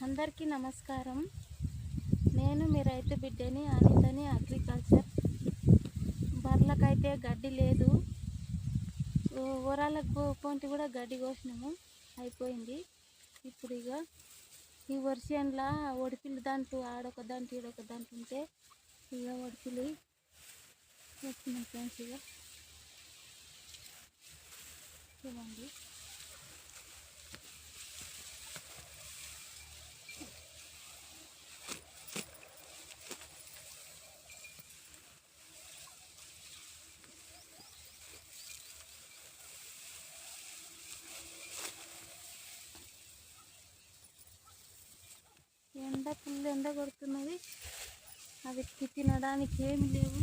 అందరికీ నమస్కారం. నేను మీ రైతు బిడ్డని అనితని అగ్రికల్చర్. బర్రెలకైతే గడ్డి లేదు, ఊరాలకు పొంటి కూడా గడ్డి కోసినాము, అయిపోయింది. ఇప్పుడు ఈ వర్షంలో ఒడిపిల్లి దాంట్లో ఆడొక దాంట్లో ఈడొక దాంట్లో ఉంటే ఒడిపిల్లి వస్తున్నాయి ఫ్రెండ్స్. చూడండి, ఫుల్ ఎండ కొడుతున్నది. అవి తినడానికి ఏమి లేవు.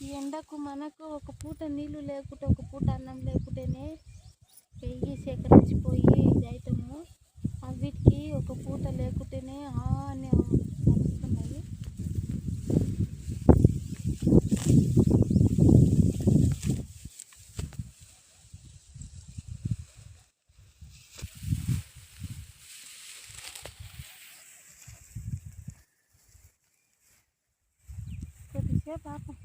ఈ ఎండకు మనకు ఒక పూట నీళ్ళు లేకుంటే, ఒక పూట అన్నం లేకుంటేనే పెయ్యి సేకరించిపోయి ఇది అవుతాము. వీటికి ఒక పూట లేకుంటేనే అని అనిపిస్తున్నాయి. కొద్దిసేపు పాపం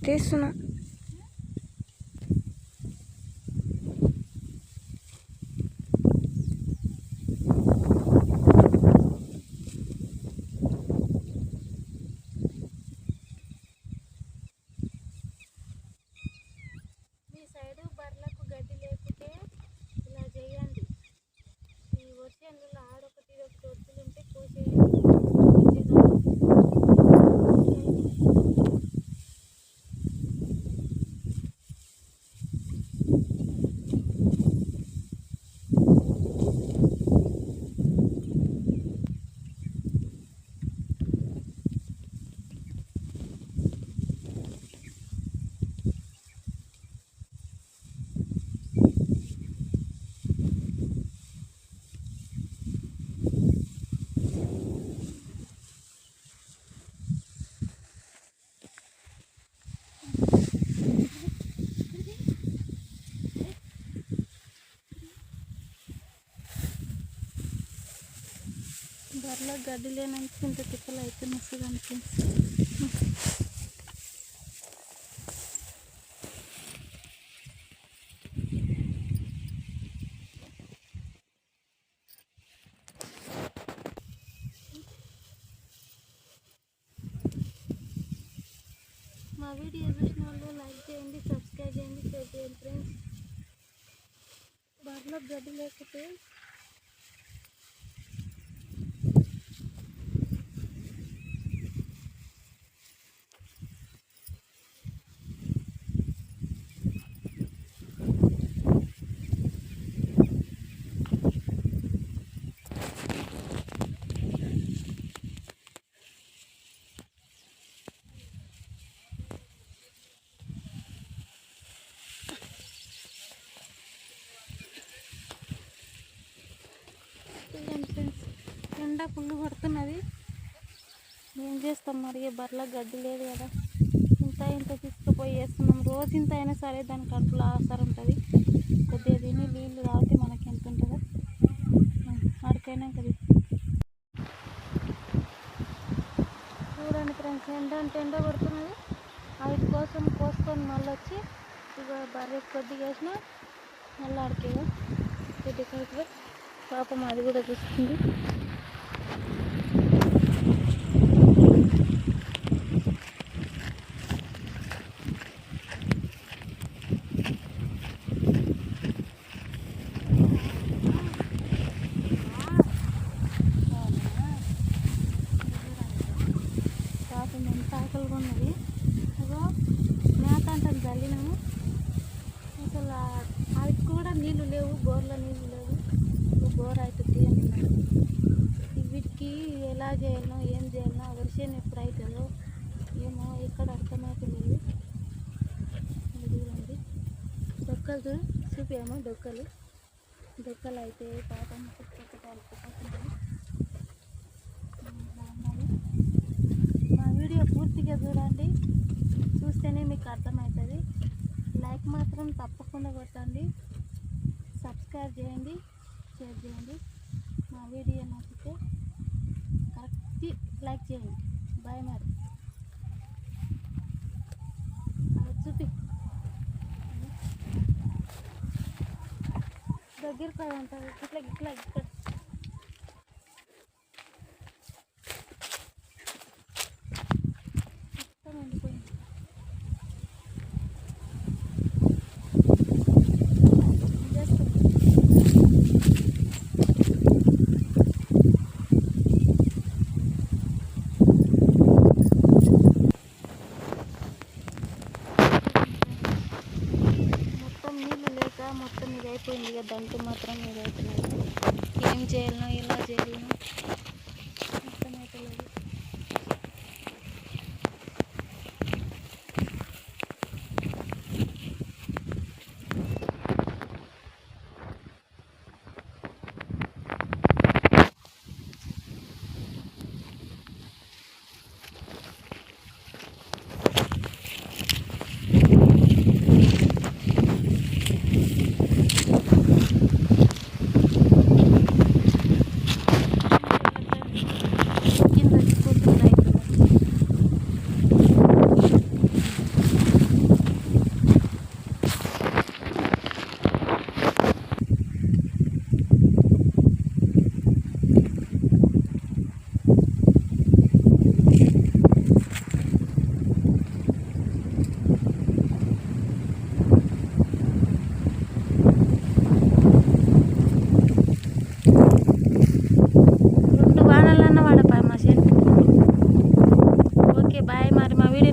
తీస్తున్నా. మీ సైడు బర్రెలకు గడ్డి లేకుంటే ఇలా చేయండి. ఈ వర్షంలో ఆడొకటి ఇదొకటి ఒత్తులు ఉంటే కోసేయండి. బర్రెలో గడ్డి లేనందుకు ఇంత తిప్పలు అవుతున్నాయి చూడండి ఫ్రెండ్స్. మా వీడియో చూసిన వాళ్ళు లైక్ చేయండి, సబ్స్క్రైబ్ చేయండి, షేర్ చేయండి ఫ్రెండ్స్. బర్రెలో గడ్డి లేకపోతే ఎండ ఫుల్ కొడుతున్నది. ఏం చేస్తాం మరి, బర్రెల గడ్డి లేదు కదా, ఇంత తీసుకుపోయి వేస్తున్నాం. రోజు ఇంత అయినా సరే దాని కడుపులో ఆసర ఉంటుంది. కొద్దిగా తిని నీళ్ళు తాగితే మనకి ఎంత ఉంటుందో ఆడికైనా కదా. చూడండి ఫ్రెండ్స్, ఎండ అంటే ఎండ కొడుతున్నది. వాటి కోసం కోసుకొని మళ్ళీ వచ్చి ఇక బర్రె కొద్దిగా వేసిన మళ్ళీ ఆడికేగా కొద్దిగా పాపం అది కూడా చూస్తుంది. పాపం ఎంత ఆకలిగా ఉన్నది. అదో మేత అంటే చల్లినాము, అసలు అది కూడా నీళ్ళు లేవు, బోర్లో నీళ్ళు లేవు. బోర్ అవుతుంది అంటున్నాడు. వీటికి ఎలా చేయాలనో ఏం చేయాలనో, వర్షం ఎప్పుడు అవుతుందో ఏమో ఎక్కడ అర్థమవుతలేదు. చూడండి డొక్కలు చూపాము, డొక్కలు అయితే పాపం మా వీడియో పూర్తిగా చూడండి, చూస్తేనే మీకు అర్థమవుతుంది. లైక్ మాత్రం తప్పకుండా కొట్టండి, సబ్స్క్రైబ్ చేయండి, షేర్ చేయండి. మా వీడియో నచ్చితే కరెక్ట్ లైక్ చేయండి. బాయ్ మరి. చూపి దగ్గర కాదంటారు ఇట్లా ఇట్లా ఇక్కడ మొత్తం ఎండిపోయింది. మొత్తం ఇది అయిపోయింది. ఇక దంటు మాత్రం ఇది అవుతున్నాయి. ఏం చేయాలనో ఎలా చేయాలనో అర్థమవుతలేదు.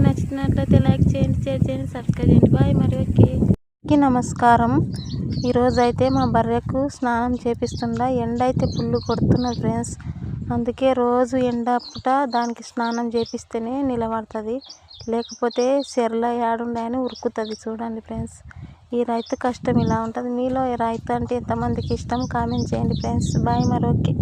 నచ్చినట్లయితే లైక్ చేయండి, షేర్ చేయండి, సబ్స్క్రైబ్ చేయండి. బాయ్ మరి. ఓకే నమస్కారం. ఈరోజు అయితే మా బర్రెకు స్నానం చేపిస్తుండా. ఎండ అయితే ఫుల్ కొడుతున్నది ఫ్రెండ్స్. అందుకే రోజు ఎండ పూట దానికి స్నానం చేపిస్తేనే నిలబడుతుంది, లేకపోతే చెర్ల ఏడుండని ఉరుకుతుంది. చూడండి ఫ్రెండ్స్, ఈ రైతు కష్టం ఇలా ఉంటుంది. మీలో రైతు అంటే ఎంతమందికి ఇష్టం కామెంట్ చేయండి ఫ్రెండ్స్. బాయ్ మరి. ఓకే.